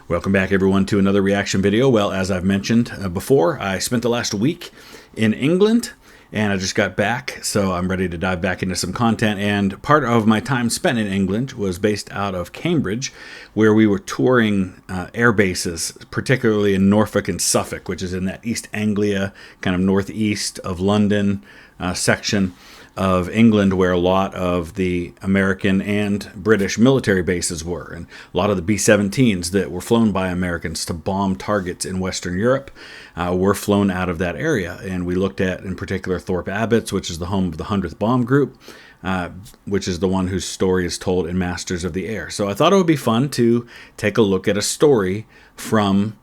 Welcome back, everyone, to another reaction video. Well, as I've mentioned before, I spent the last week in England, and I just got back, so I'm ready to dive back into some content. And part of my time spent in England was based out of Cambridge, where we were touring air bases, particularly in Norfolk and Suffolk, which is in that East Anglia, kind of northeast of London section of England, where a lot of the American and British military bases were, and a lot of the B-17s that were flown by Americans to bomb targets in Western Europe were flown out of that area. And we looked at, in particular, Thorpe Abbotts, which is the home of the 100th Bomb Group, which is the one whose story is told in Masters of the Air. So I thought it would be fun to take a look at a story from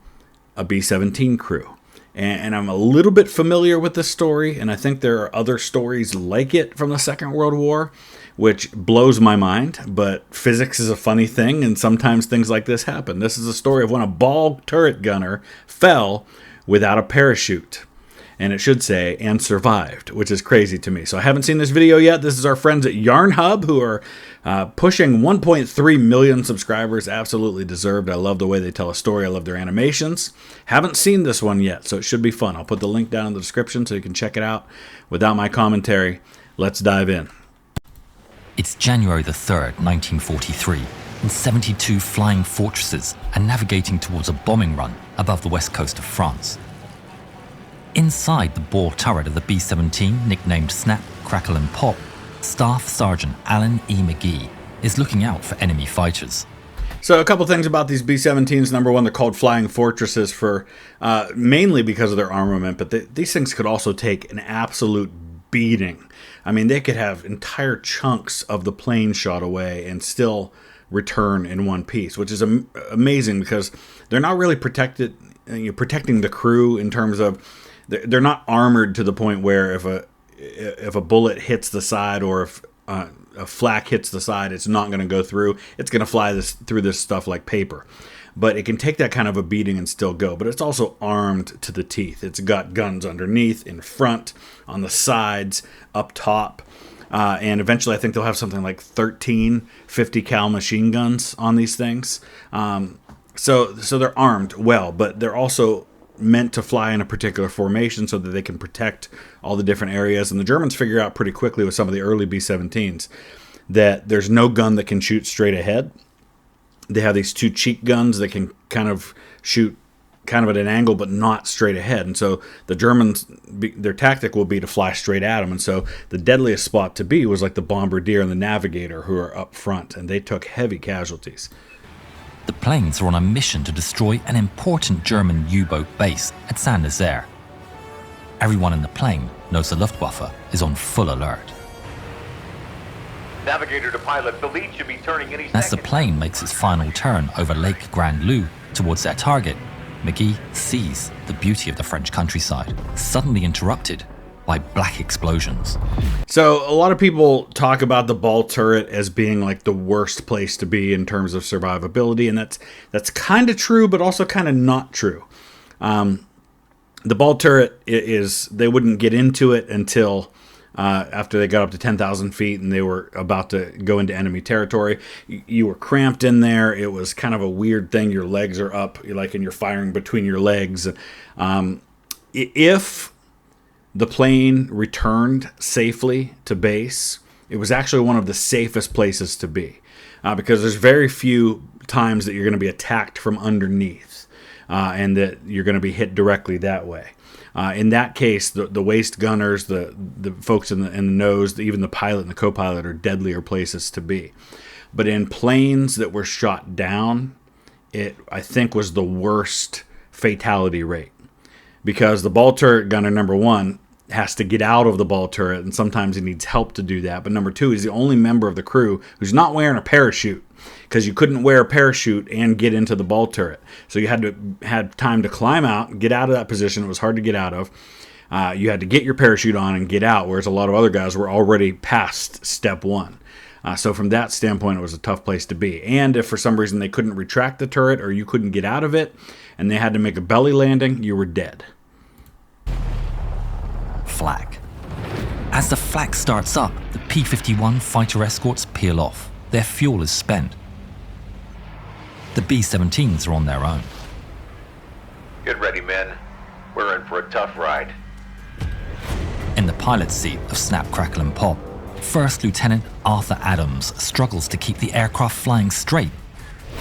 a B-17 crew. And I'm a little bit familiar with this story, and I think there are other stories like it from the Second World War, which blows my mind, but physics is a funny thing, and sometimes things like this happen. This is a story of when a ball turret gunner fell without a parachute. And it should say, and survived, which is crazy to me. So I haven't seen this video yet. This is our friends at Yarnhub, who are pushing 1.3 million subscribers. Absolutely deserved. I love the way they tell a story. I love their animations. Haven't seen this one yet, so it should be fun. I'll put the link down in the description so you can check it out. Without my commentary, let's dive in. It's January the 3rd, 1943, and 72 flying fortresses are navigating towards a bombing run above the west coast of France. Inside the ball turret of the B-17, nicknamed Snap, Crackle and Pop, Staff Sergeant Alan E. McGee is looking out for enemy fighters. So a couple things about these B-17s. Number one, they're called flying fortresses for mainly because of their armament, but these things could also take an absolute beating. I mean, they could have entire chunks of the plane shot away and still return in one piece, which is amazing because they're not really protecting the crew in terms of they're not armored to the point where if a bullet hits the side or if a flak hits the side, it's not going to go through. It's going to fly through this stuff like paper. But it can take that kind of a beating and still go. But it's also armed to the teeth. It's got guns underneath, in front, on the sides, up top. And eventually I think they'll have something like 13 50 cal machine guns on these things. So they're armed well, but they're also meant to fly in a particular formation so that they can protect all the different areas. And the Germans figure out pretty quickly with some of the early B-17s that there's no gun that can shoot straight ahead. They have these two cheek guns that can kind of shoot kind of at an angle but not straight ahead. And so the Germans, their tactic will be to fly straight at them. And so the deadliest spot to be was like the Bombardier and the Navigator, who are up front, and they took heavy casualties. The planes are on a mission to destroy an important German U-boat base at Saint-Nazaire. Everyone in the plane knows the Luftwaffe is on full alert. Navigator to pilot, the lead should be turning any second. As the plane makes its final turn over Lake Grand Loup towards their target, McGee sees the beauty of the French countryside, suddenly interrupted by black explosions. So a lot of people talk about the ball turret as being like the worst place to be in terms of survivability, and that's kind of true, but also kind of not true. The ball turret they wouldn't get into it until after they got up to 10,000 feet and they were about to go into enemy territory. You were cramped in there. It was kind of a weird thing. Your legs are up, and you're firing between your legs. If the plane returned safely to base, it was actually one of the safest places to be because there's very few times that you're going to be attacked from underneath and that you're going to be hit directly that way. In that case, the waist gunners, the folks in the nose, even the pilot and the co-pilot are deadlier places to be. But in planes that were shot down, it, I think, was the worst fatality rate because the ball turret gunner, number one, has to get out of the ball turret, and sometimes he needs help to do that. But number two, he's the only member of the crew who's not wearing a parachute because you couldn't wear a parachute and get into the ball turret. So you had time to climb out, get out of that position. It was hard to get out of. You had to get your parachute on and get out, whereas a lot of other guys were already past step one. So from that standpoint, it was a tough place to be. And if for some reason they couldn't retract the turret or you couldn't get out of it and they had to make a belly landing, you were dead. Flak. As the flak starts up, the P-51 fighter escorts peel off. Their fuel is spent. The B-17s are on their own. Get ready, men. We're in for a tough ride. In the pilot's seat of Snap, Crackle and Pop, First Lieutenant Arthur Adams struggles to keep the aircraft flying straight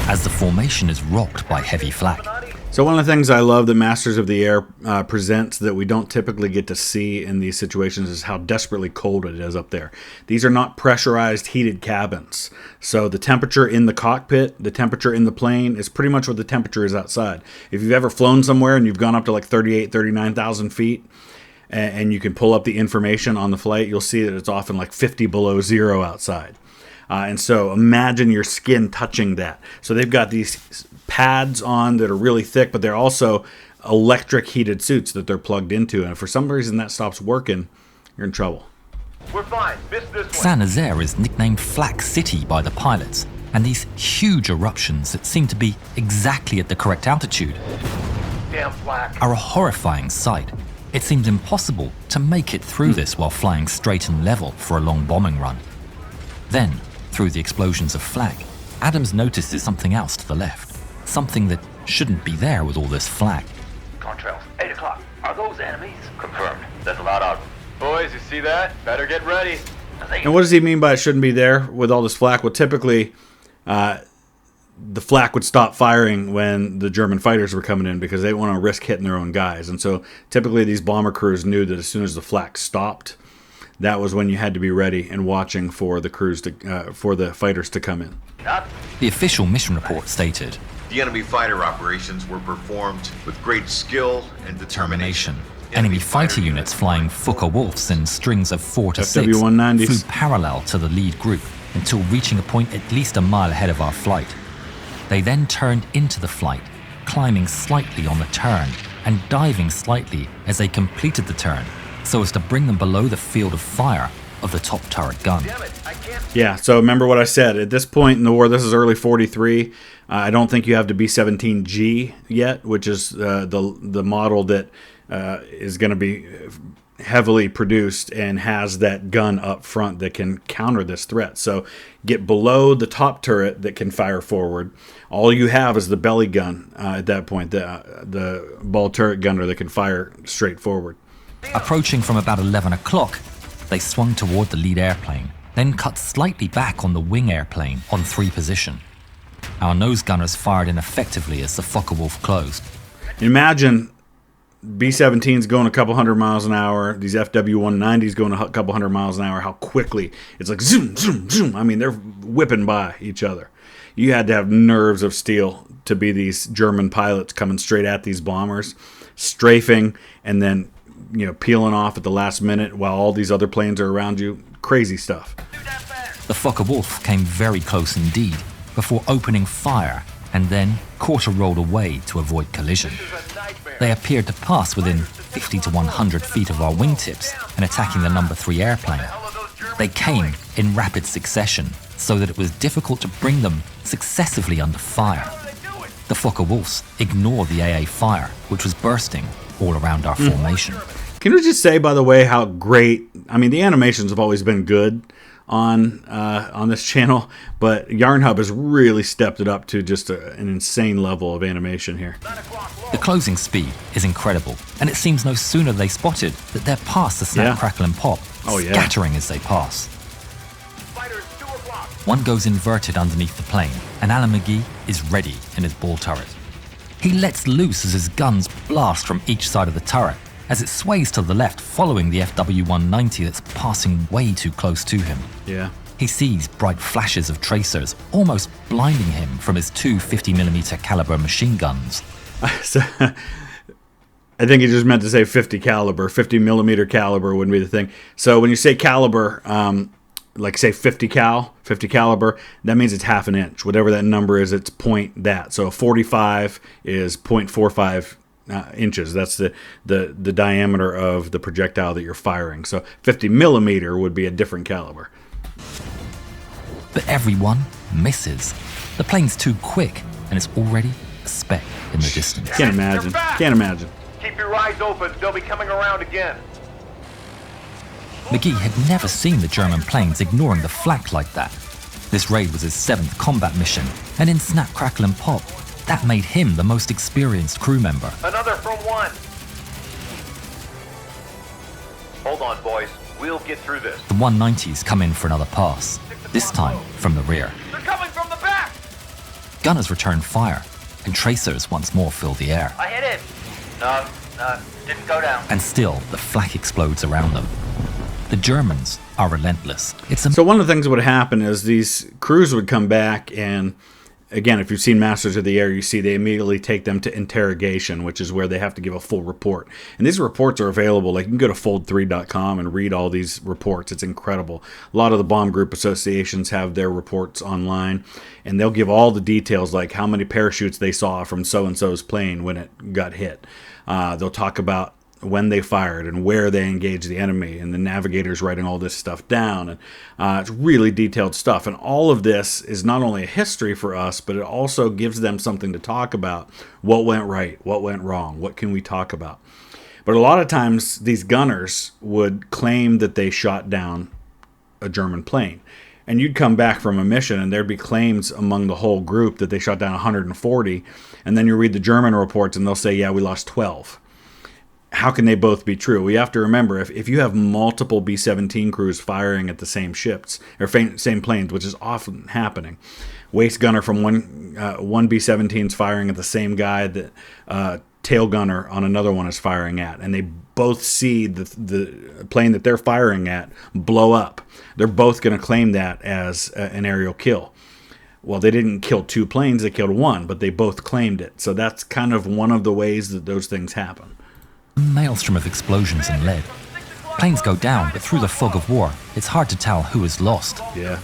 as the formation is rocked by heavy flak. So one of the things I love that Masters of the Air presents that we don't typically get to see in these situations is how desperately cold it is up there. These are not pressurized, heated cabins. So the temperature in the cockpit, the temperature in the plane is pretty much what the temperature is outside. If you've ever flown somewhere and you've gone up to like 38, 39,000 feet, and you can pull up the information on the flight, you'll see that it's often like 50 below zero outside. And so imagine your skin touching that. So they've got these pads on that are really thick, but they're also electric heated suits that they're plugged into. And if for some reason that stops working, you're in trouble. We're fine. Missed this one. Saint-Nazaire is nicknamed Flak City by the pilots, and these huge eruptions that seem to be exactly at the correct altitude Damn flak. are a horrifying sight. It seems impossible to make it through this while flying straight and level for a long bombing run. Then, through the explosions of flak, Adams notices something else to the left. Something that shouldn't be there with all this flak. Contrails, 8 o'clock. Are those enemies? Confirmed. There's a lot of them. Boys, you see that? Better get ready. And what does he mean by it shouldn't be there with all this flak? Well, typically, the flak would stop firing when the German fighters were coming in because they didn't want to risk hitting their own guys. And so typically these bomber crews knew that as soon as the flak stopped, that was when you had to be ready and watching for the crews to, for the fighters to come in. The official mission report stated, The enemy fighter operations were performed with great skill and determination. enemy fighter units flying Fokker-Wulfs in strings of 4 to 6 FW-190s flew parallel to the lead group until reaching a point at least a mile ahead of our flight. They then turned into the flight, climbing slightly on the turn and diving slightly as they completed the turn, so as to bring them below the field of fire of the top turret gun. Yeah, so remember what I said. At this point in the war, this is early 43. I don't think you have the B-17G yet, which is the model that is going to be heavily produced and has that gun up front that can counter this threat. So get below the top turret that can fire forward. All you have is the belly gun at that point, the ball turret gunner that can fire straight forward. Approaching from about 11 o'clock, they swung toward the lead airplane, then cut slightly back on the wing airplane on 3 position. Our nose gunners fired ineffectively as the Fokker-Wulf closed. Imagine B-17s going a couple hundred miles an hour, these FW-190s going a couple hundred miles an hour, how quickly. It's like zoom, zoom, zoom. I mean, they're whipping by each other. You had to have nerves of steel to be these German pilots coming straight at these bombers, strafing, and then peeling off at the last minute while all these other planes are around you. Crazy stuff. The Fokker-Wulf came very close indeed before opening fire and then quarter-rolled away to avoid collision. They appeared to pass within 50 to 100 feet of our wingtips and attacking the number 3 airplane. They came in rapid succession so that it was difficult to bring them successively under fire. The Fokker-Wulfs ignored the AA fire, which was bursting all around our formation. Can we just say, by the way, how great... I mean, the animations have always been good on this channel, but Yarnhub has really stepped it up to just an insane level of animation here. The closing speed is incredible, and it seems no sooner they spotted that they're past the Snap, Crackle and Pop, scattering as they pass. One goes inverted underneath the plane, and Alan McGee is ready in his ball turret. He lets loose as his guns blast from each side of the turret, as it sways to the left following the FW-190 that's passing way too close to him. Yeah. He sees bright flashes of tracers, almost blinding him from his 2 50mm caliber machine guns. So, I think he just meant to say 50 caliber. 50mm caliber wouldn't be the thing. So when you say caliber, like say 50 caliber, that means it's half an inch. Whatever that number is, it's point that. So a 45 is 0.45 inches. That's the diameter of the projectile that you're firing. So 50mm would be a different caliber. But everyone misses. The plane's too quick, and it's already a speck in the distance. Can't imagine. Can't imagine. Keep your eyes open. They'll be coming around again. McGee had never seen the German planes ignoring the flak like that. This raid was his 7th combat mission, and in Snap, Crackle and Pop, that made him the most experienced crew member. Another from 1. Hold on, boys. We'll get through this. The 190s come in for another pass, this time from the rear. They're coming from the back! Gunners return fire, and tracers once more fill the air. I hit it! No, didn't go down. And still, the flak explodes around them. The Germans are relentless. So one of the things that would happen is these crews would come back, and again, if you've seen Masters of the Air, you see they immediately take them to interrogation, which is where they have to give a full report. And these reports are available. Like, you can go to fold3.com and read all these reports. It's incredible. A lot of the bomb group associations have their reports online, and they'll give all the details, like how many parachutes they saw from so-and-so's plane when it got hit. They'll talk about when they fired and where they engaged the enemy, and the navigators writing all this stuff down. And it's really detailed stuff. And all of this is not only a history for us, but it also gives them something to talk about. What went right? What went wrong? What can we talk about? But a lot of times these gunners would claim that they shot down a German plane. And you'd come back from a mission and there'd be claims among the whole group that they shot down 140. And then you read the German reports and they'll say, yeah, we lost 12. How can they both be true? We have to remember, if you have multiple B-17 crews firing at the same ships, or same planes, which is often happening, waist gunner from one B-17 is firing at the same guy that tail gunner on another one is firing at, and they both see the plane that they're firing at blow up. They're both going to claim that as an aerial kill. Well, they didn't kill 2 planes, they killed 1, but they both claimed it. So that's kind of one of the ways that those things happen. A maelstrom of explosions and lead. Planes go down, but through the fog of war, it's hard to tell who is lost. Yeah.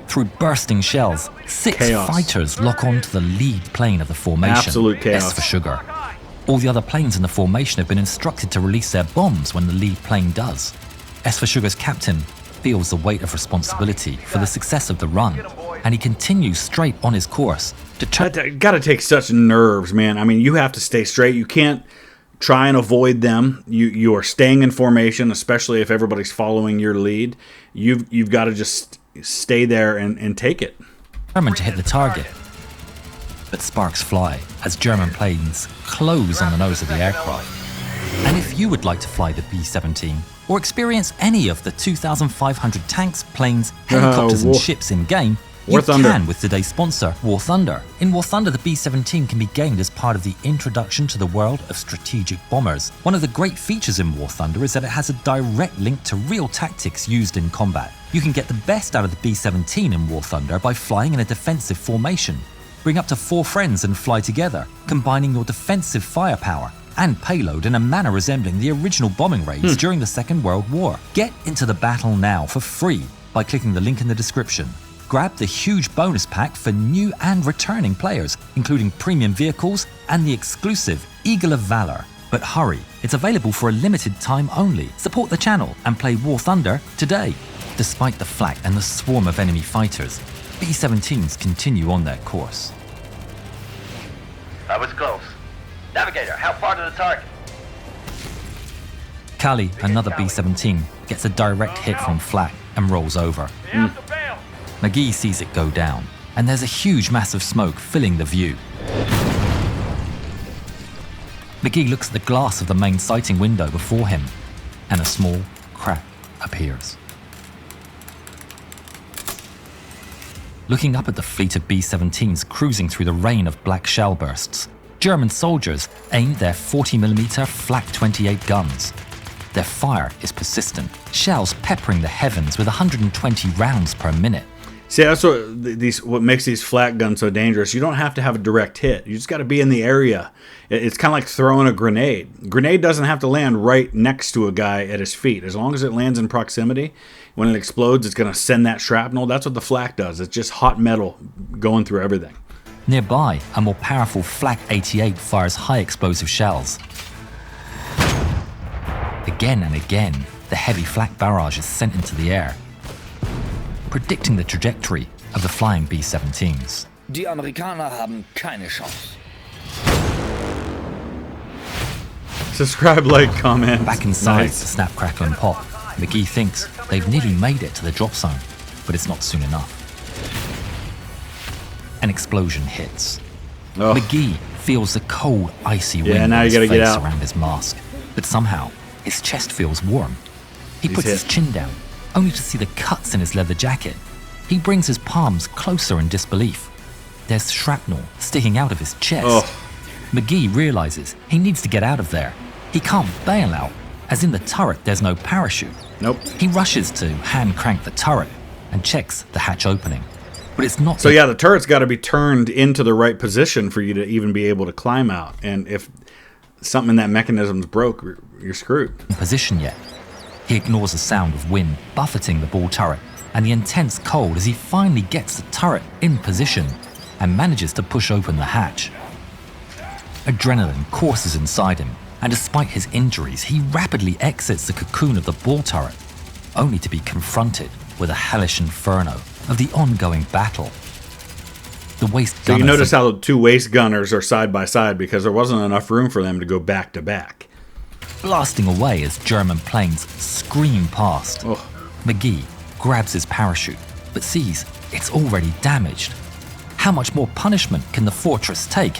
Through bursting shells, 6 Chaos. fighters lock onto the lead plane of the formation. Absolute chaos. S for sugar. All the other planes in the formation have been instructed to release their bombs when the lead plane does. S for Sugar's captain feels the weight of responsibility for the success of the run, and he continues straight on his course. Got to take such nerves, man. I mean, you have to stay straight. You can't try and avoid them. You are staying in formation, especially if everybody's following your lead. You've got to just stay there and take it. Determined to hit the target. But sparks fly as German planes close on the nose of the aircraft. And if you would like to fly the B-17 or experience any of the 2,500 tanks, planes, helicopters and ships in-game, you can with today's sponsor, War Thunder. In War Thunder, the B-17 can be gained as part of the introduction to the world of strategic bombers. One of the great features in War Thunder is that it has a direct link to real tactics used in combat. You can get the best out of the B-17 in War Thunder by flying in a defensive formation. Bring up to 4 friends and fly together, combining your defensive firepower and payload in a manner resembling the original bombing raids during the Second World War. Get into the battle now for free by clicking the link in the description. Grab the huge bonus pack for new and returning players, including premium vehicles and the exclusive Eagle of Valor. But hurry, it's available for a limited time only. Support the channel and play War Thunder today. Despite the flak and the swarm of enemy fighters, B-17s continue on their course. That was close. Navigator, how far to the target? Kali, another B-17, gets a direct hit from flak and rolls over. McGee sees it go down, and there's a huge mass of smoke filling the view. McGee looks at the glass of the main sighting window before him, and a small crack appears. Looking up at the fleet of B-17s cruising through the rain of black shell bursts, German soldiers aimed their 40mm Flak 28 guns. Their fire is persistent, shells peppering the heavens with 120 rounds per minute. See, that's what makes these flak guns so dangerous. You don't have to have a direct hit. You just got to be in the area. It's kind of like throwing a grenade. Grenade doesn't have to land right next to a guy at his feet. As long as it lands in proximity, when it explodes, it's going to send that shrapnel. That's what the flak does. It's just hot metal going through everything. Nearby, a more powerful Flak 88 fires high explosive shells. Again and again, the heavy flak barrage is sent into the air, predicting the trajectory of the flying B-17s. Die Amerikaner haben keine Chance. Subscribe, like, comment. Back inside Nice. the Snap, Crackle and Pop, McGee thinks they've nearly made it to the drop zone, but it's not soon enough. An explosion hits. Oh. McGee feels the cold, icy Yeah, wind now on you his gotta get face out. around his mask, but somehow his chest feels warm. He He's puts his hit. chin down, only to see the cuts in his leather jacket. He brings his palms closer in disbelief. There's shrapnel sticking out of his chest. Oh. McGee realizes he needs to get out of there. He can't bail out, as in the turret there's no parachute. Nope. He rushes to hand crank the turret and checks the hatch opening. But it's not So yeah, the turret's got to be turned into the right position for you to even be able to climb out. And if something in that mechanism's broke, you're screwed. in position yet. He ignores the sound of wind buffeting the ball turret and the intense cold as he finally gets the turret in position and manages to push open the hatch. Adrenaline courses inside him, and despite his injuries, he rapidly exits the cocoon of the ball turret, only to be confronted with a hellish inferno of the ongoing battle. The waist So you gunners notice how the two waist gunners are side by side because there wasn't enough room for them to go back to back. blasting away as German planes scream past. Oh. McGee grabs his parachute, but sees it's already damaged. How much more punishment can the fortress take?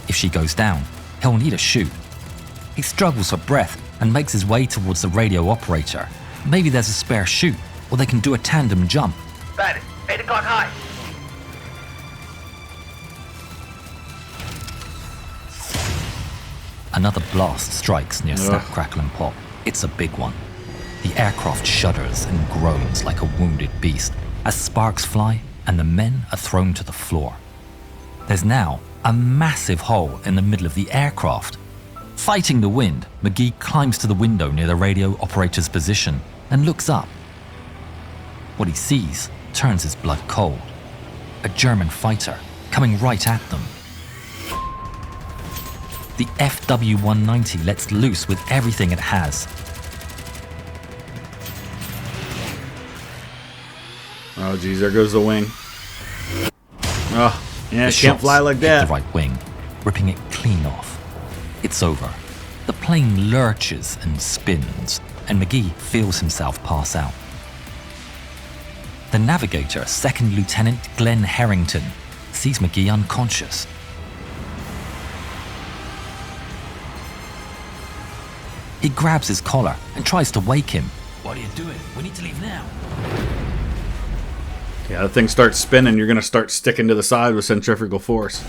If she goes down, he'll need a chute. He struggles for breath and makes his way towards the radio operator. Maybe there's a spare chute, or they can do a tandem jump. Bandit, 8 o'clock high. Another blast strikes near Snap, Crackle and Pop. It's a big one. The aircraft shudders and groans like a wounded beast as sparks fly and the men are thrown to the floor. There's now a massive hole in the middle of the aircraft. Fighting the wind, McGee climbs to the window near the radio operator's position and looks up. What he sees turns his blood cold. A German fighter coming right at them. The FW-190 lets loose with everything it has. Oh, geez, there goes the wing. Oh, yeah, The it can't shots fly like hit that. the right wing, ripping it clean off. It's over. The plane lurches and spins, and McGee feels himself pass out. The navigator, Second Lieutenant Glenn Harrington, sees McGee unconscious. He grabs his collar and tries to wake him. What are you doing? We need to leave now. Yeah, the thing starts spinning, you're going to start sticking to the side with centrifugal force.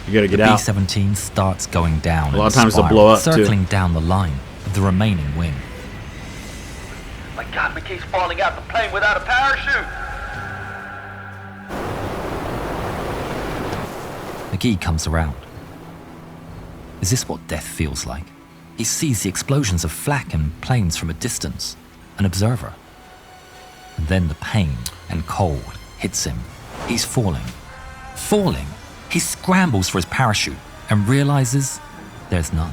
You got to get out. B-17 starts going down. A lot in of times they'll spiral, blow up, too. circling down the line of the remaining wing. My God, McKee's falling out the plane without a parachute. McGee comes around. Is this what death feels like? He sees the explosions of flak and planes from a distance, an observer. And then the pain and cold hits him. He's falling. Falling! He scrambles for his parachute and realizes there's none.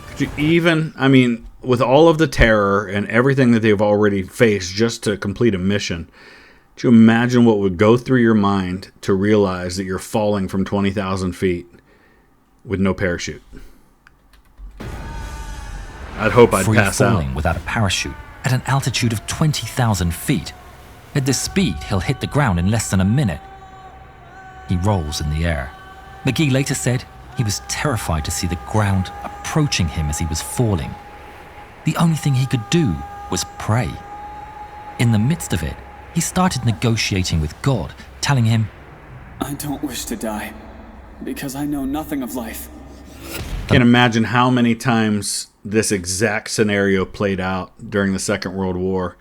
Could you even, I mean, with all of the terror and everything that they've already faced just to complete a mission, do you imagine what would go through your mind to realize that you're falling from 20,000 feet with no parachute? I'd hope I'd Free pass out. falling without a parachute at an altitude of 20,000 feet. At this speed, he'll hit the ground in less than a minute. He rolls in the air. McGee later said he was terrified to see the ground approaching him as he was falling. The only thing he could do was pray. In the midst of it, he started negotiating with God, telling him, I don't wish to die, because I know nothing of life. Can't imagine how many times this exact scenario played out during the Second World War,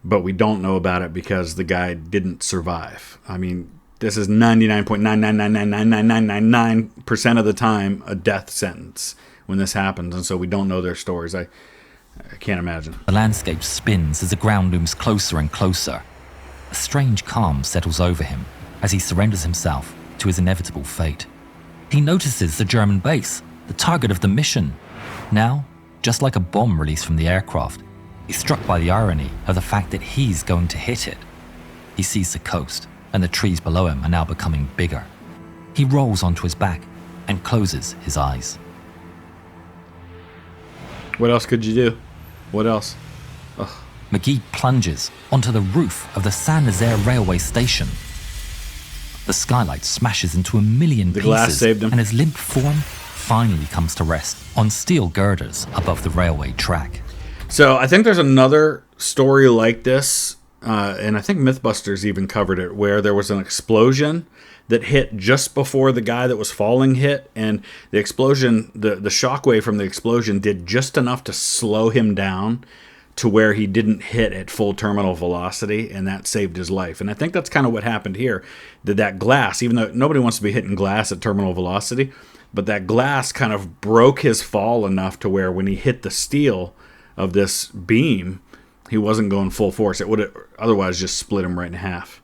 but we don't know about it because the guy didn't survive. I mean, this is 99.9999999% of the time a death sentence when this happens, and so we don't know their stories. I can't imagine. The landscape spins as the ground looms closer and closer. A strange calm settles over him as he surrenders himself to his inevitable fate. He notices the German base, the target of the mission. Now, just like a bomb released from the aircraft, he's struck by the irony of the fact that he's going to hit it. He sees the coast, and the trees below him are now becoming bigger. He rolls onto his back and closes his eyes. What else could you do? What else? McGee plunges onto the roof of the Saint-Nazaire railway station. the skylight smashes into a million pieces, glass saved him. and his limp form finally comes to rest on steel girders above the railway track. So I think there's another story like this, and I think Mythbusters even covered it, where there was an explosion that hit just before the guy that was falling hit, and the explosion, the shockwave from the explosion did just enough to slow him down to where he didn't hit at full terminal velocity, and that saved his life. And I think that's kind of what happened here. That glass, even though nobody wants to be hitting glass at terminal velocity, but that glass kind of broke his fall enough to where when he hit the steel of this beam, he wasn't going full force. It would have otherwise just split him right in half.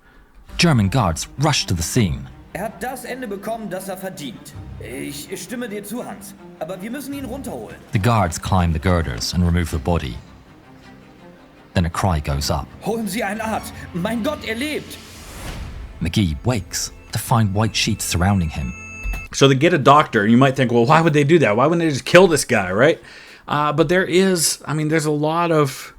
German guards rushed to the scene. Hat das Ende bekommen, das verdient. Ich stimme dir zu, Hans. Aber wir müssen ihn runterholen. The guards climb the girders and remove the body. Then a cry goes up. Holen Sie einen Arzt. Mein Gott, er lebt. McGee wakes to find white sheets surrounding him. So they get a doctor, and you might think, well, why would they do that? Why wouldn't they just kill this guy, right? But there's a lot of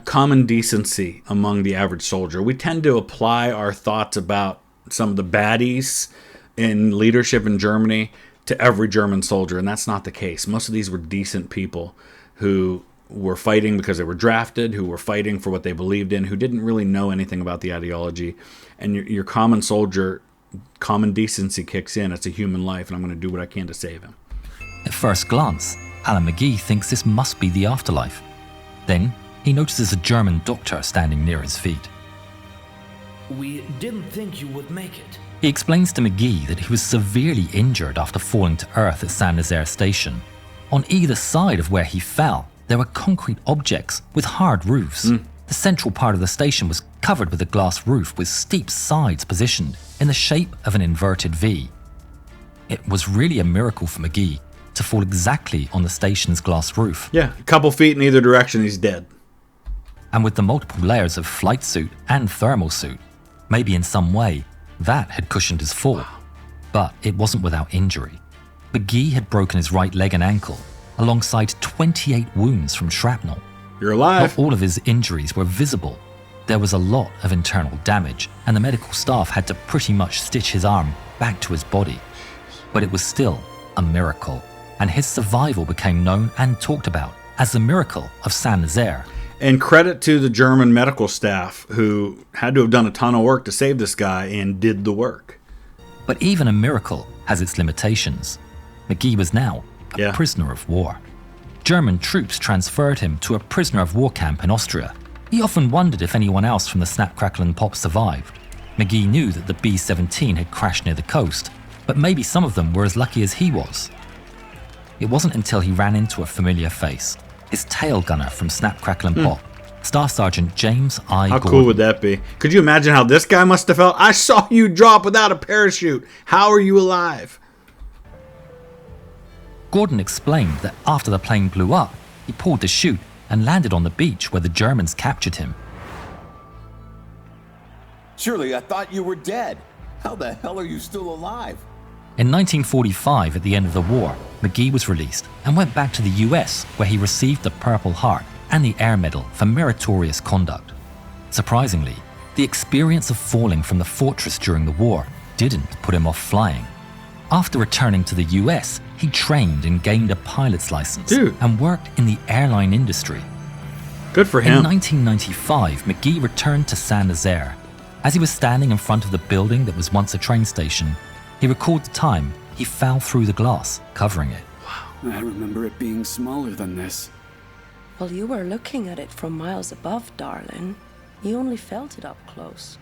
common decency among the average soldier. We tend to apply our thoughts about some of the baddies in leadership in Germany to every German soldier, and that's not the case. Most of these were decent people who were fighting because they were drafted, who were fighting for what they believed in, who didn't really know anything about the ideology. And your common soldier, common decency kicks in. It's a human life, and I'm going to do what I can to save him. At first glance, Alan McGee thinks this must be the afterlife. Then he notices a German doctor standing near his feet. We didn't think you would make it. He explains to McGee that he was severely injured after falling to earth at Saint-Nazaire station. On either side of where he fell, there were concrete objects with hard roofs. The central part of the station was covered with a glass roof with steep sides positioned in the shape of an inverted V. It was really a miracle for McGee to fall exactly on the station's glass roof. Yeah, a couple feet in either direction, he's dead. And with the multiple layers of flight suit and thermal suit, maybe in some way, that had cushioned his fall. Wow. But it wasn't without injury. McGee had broken his right leg and ankle, alongside 28 wounds from shrapnel. You're alive. Not all of his injuries were visible. There was a lot of internal damage, and the medical staff had to pretty much stitch his arm back to his body. But it was still a miracle, and his survival became known and talked about as the miracle of Saint-Nazaire. And credit to the German medical staff who had to have done a ton of work to save this guy and did the work. But even a miracle has its limitations. McGee was now a prisoner of war. German troops transferred him to a prisoner of war camp in Austria. He often wondered if anyone else from the Snap, Crackle and Pop survived. McGee knew that the B-17 had crashed near the coast, but maybe some of them were as lucky as he was. It wasn't until he ran into a familiar face, his tail gunner from Snap, Crackle and Pop, Staff Sergeant James I. How Gordon. cool would that be? Could you imagine how this guy must have felt? I saw you drop without a parachute. How are you alive? Gordon explained that after the plane blew up, he pulled the chute and landed on the beach where the Germans captured him. Surely I thought you were dead. How the hell are you still alive? In 1945, at the end of the war, McGee was released and went back to the US, where he received the Purple Heart and the Air Medal for meritorious conduct. Surprisingly, the experience of falling from the fortress during the war didn't put him off flying. After returning to the US, he trained and gained a pilot's license and worked in the airline industry. Good for him. In 1995, McGee returned to Saint-Nazaire. As he was standing in front of the building that was once a train station, he recalled the time he fell through the glass, covering it. I remember it being smaller than this. Well, you were looking at it from miles above, darling. You only felt it up close.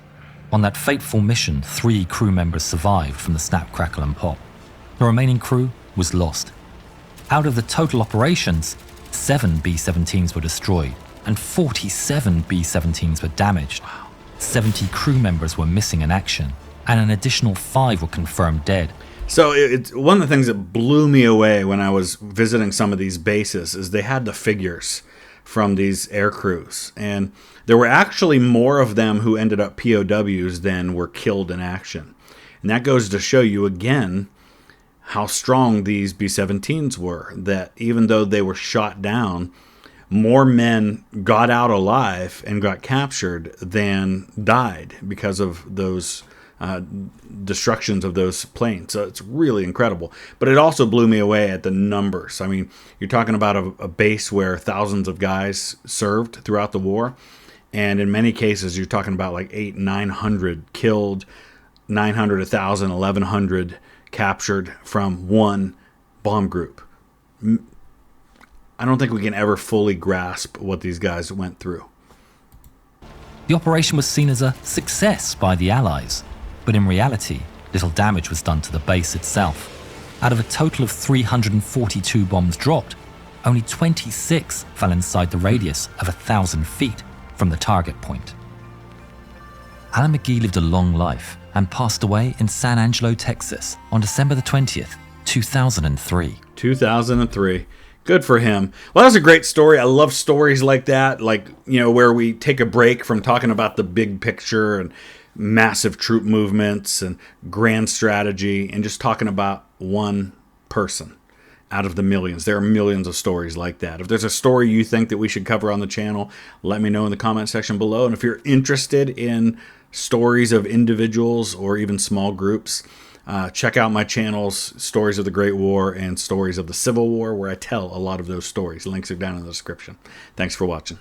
On that fateful mission, 3 crew members survived from the Snap, Crackle and Pop. The remaining crew was lost. Out of the total operations, 7 B-17s were destroyed and 47 B-17s were damaged. 70 crew members were missing in action, and an additional 5 were confirmed dead. So it's one of the things that blew me away when I was visiting some of these bases is they had the figures from these air crews, and there were actually more of them who ended up POWs than were killed in action. And that goes to show you again how strong these B-17s were, that even though they were shot down, more men got out alive and got captured than died because of those destructions of those planes. So it's really incredible. But it also blew me away at the numbers. I mean, you're talking about a base where thousands of guys served throughout the war. And in many cases, you're talking about like 900 killed, 900, 1,000, 1,100 captured from one bomb group. I don't think we can ever fully grasp what these guys went through. The operation was seen as a success by the Allies, but in reality, little damage was done to the base itself. Out of a total of 342 bombs dropped, only 26 fell inside the radius of 1,000 feet from the target point. Alan McGee lived a long life and passed away in San Angelo, Texas on December the 20th, 2003. 2003. Good for him. Well, that was a great story. I love stories like that, like, where we take a break from talking about the big picture and massive troop movements and grand strategy and just talking about one person out of the millions. There are millions of stories like that. If there's a story you think that we should cover on the channel, let me know in the comment section below. And if you're interested in stories of individuals or even small groups, check out my channels, Stories of the Great War and Stories of the Civil War, where I tell a lot of those stories. Links are down in the description. Thanks for watching.